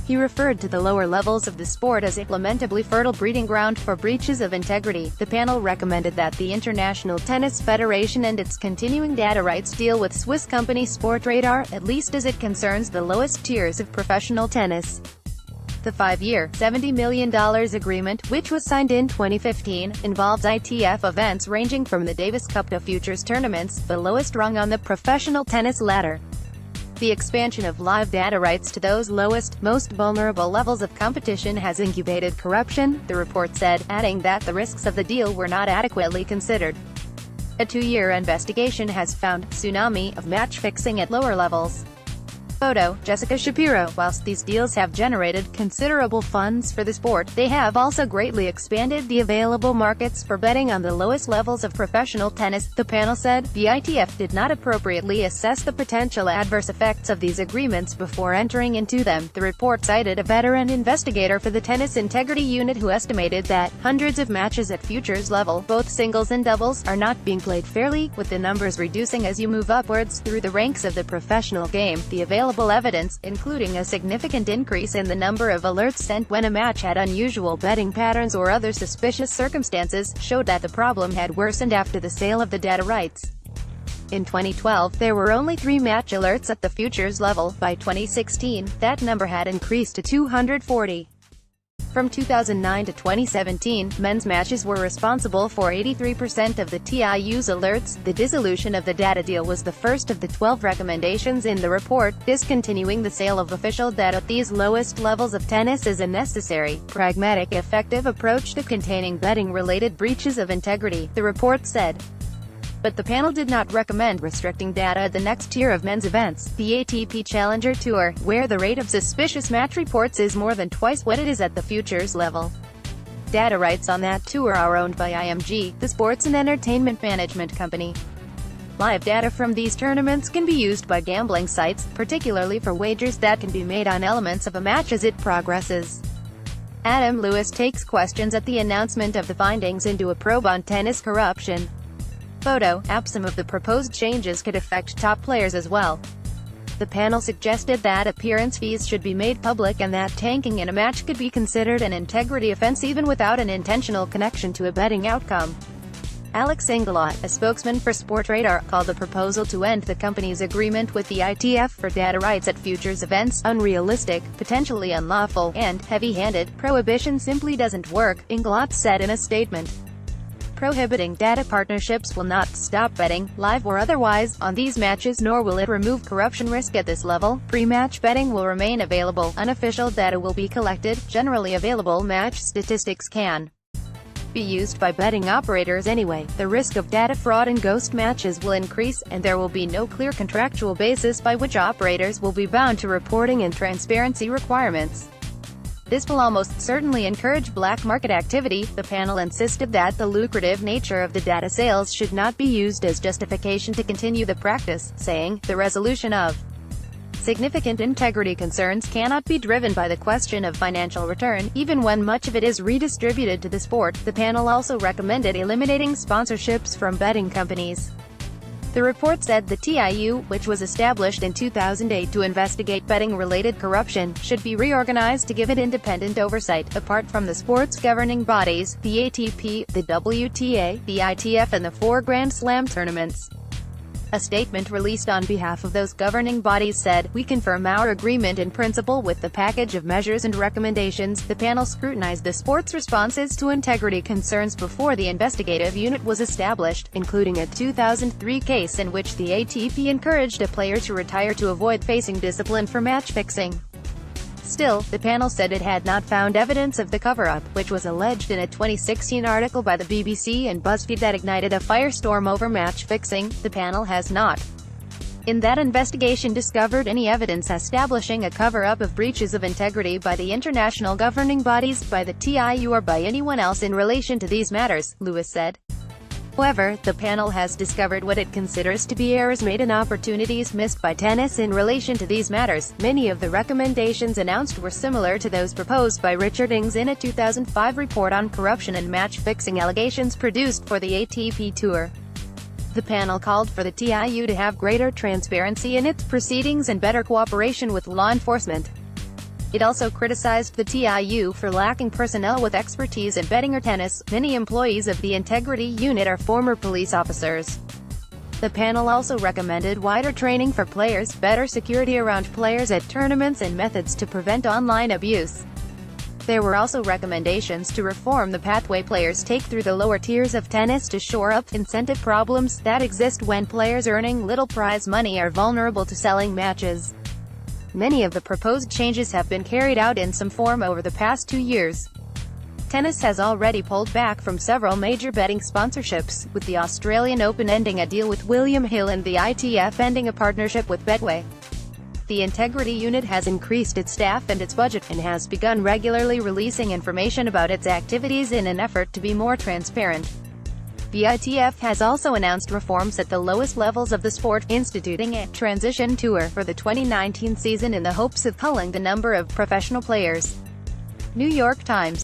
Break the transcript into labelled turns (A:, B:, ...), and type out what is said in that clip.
A: He referred to the lower levels of the sport as a lamentably fertile breeding ground for breaches of integrity. The panel recommended that the International Tennis Federation end its continuing data rights deal with Swiss company Sportradar, at least as it concerns the lowest tiers of professional tennis. The 5-year, $70 million agreement, which was signed in 2015, involves ITF events ranging from the Davis Cup to futures tournaments, the lowest rung on the professional tennis ladder. The expansion of live data rights to those lowest, most vulnerable levels of competition has incubated corruption, the report said, adding that the risks of the deal were not adequately considered. A 2-year investigation has found tsunami of match fixing at lower levels. Photo, Jessica Shapiro. Whilst these deals have generated considerable funds for the sport, they have also greatly expanded the available markets for betting on the lowest levels of professional tennis, the panel said. The ITF did not appropriately assess the potential adverse effects of these agreements before entering into them. The report cited a veteran investigator for the Tennis Integrity Unit who estimated that hundreds of matches at futures level, both singles and doubles, are not being played fairly, with the numbers reducing as you move upwards through the ranks of the professional game. The available evidence, including a significant increase in the number of alerts sent when a match had unusual betting patterns or other suspicious circumstances, showed that the problem had worsened after the sale of the data rights. In 2012, there were only 3 match alerts at the futures level. By 2016, that number had increased to 240. From 2009 to 2017, men's matches were responsible for 83% of the TIU's alerts. The dissolution of the data deal was the first of the 12 recommendations in the report. Discontinuing the sale of official data at these lowest levels of tennis is a necessary, pragmatic, effective approach to containing betting-related breaches of integrity, the report said. But the panel did not recommend restricting data at the next tier of men's events, the ATP Challenger Tour, where the rate of suspicious match reports is more than twice what it is at the futures level. Data rights on that tour are owned by IMG, the sports and entertainment management company. Live data from these tournaments can be used by gambling sites, particularly for wagers that can be made on elements of a match as it progresses. Adam Lewis takes questions at the announcement of the findings into a probe on tennis corruption. Photo, some of the proposed changes could affect top players as well. The panel suggested that appearance fees should be made public and that tanking in a match could be considered an integrity offense even without an intentional connection to a betting outcome. Alex Inglot, a spokesman for Sportradar, called the proposal to end the company's agreement with the ITF for data rights at futures events unrealistic, potentially unlawful, and heavy-handed. Prohibition simply doesn't work, Inglot said in a statement. Prohibiting data partnerships will not stop betting, live or otherwise, on these matches, nor will it remove corruption risk at this level. Pre-match betting will remain available, unofficial data will be collected, generally available match statistics can be used by betting operators anyway. The risk of data fraud and ghost matches will increase, and there will be no clear contractual basis by which operators will be bound to reporting and transparency requirements. This will almost certainly encourage black market activity. The panel insisted that the lucrative nature of the data sales should not be used as justification to continue the practice, saying, the resolution of significant integrity concerns cannot be driven by the question of financial return, even when much of it is redistributed to the sport. The panel also recommended eliminating sponsorships from betting companies. The report said the TIU, which was established in 2008 to investigate betting-related corruption, should be reorganized to give it independent oversight, apart from the sport's governing bodies, the ATP, the WTA, the ITF and the 4 Grand Slam tournaments. A statement released on behalf of those governing bodies said, "We confirm our agreement in principle with the package of measures and recommendations." The panel scrutinized the sport's responses to integrity concerns before the investigative unit was established, including a 2003 case in which the ATP encouraged a player to retire to avoid facing discipline for match fixing. Still, the panel said it had not found evidence of the cover-up, which was alleged in a 2016 article by the BBC and BuzzFeed that ignited a firestorm over match fixing. The panel has not, in that investigation, discovered any evidence establishing a cover-up of breaches of integrity by the international governing bodies, by the TIU or by anyone else in relation to these matters, Lewis said. However, the panel has discovered what it considers to be errors made and opportunities missed by tennis in relation to these matters. Many of the recommendations announced were similar to those proposed by Richard Ings in a 2005 report on corruption and match-fixing allegations produced for the ATP Tour. The panel called for the TIU to have greater transparency in its proceedings and better cooperation with law enforcement. It also criticized the TIU for lacking personnel with expertise in betting or tennis. Many employees of the Integrity Unit are former police officers. The panel also recommended wider training for players, better security around players at tournaments and methods to prevent online abuse. There were also recommendations to reform the pathway players take through the lower tiers of tennis to shore up incentive problems that exist when players earning little prize money are vulnerable to selling matches. Many of the proposed changes have been carried out in some form over the past 2 years. Tennis has already pulled back from several major betting sponsorships, with the Australian Open ending a deal with William Hill and the ITF ending a partnership with Betway. The Integrity Unit has increased its staff and its budget, and has begun regularly releasing information about its activities in an effort to be more transparent. The ITF has also announced reforms at the lowest levels of the sport, instituting a transition tour for the 2019 season in the hopes of culling the number of professional players. New York Times.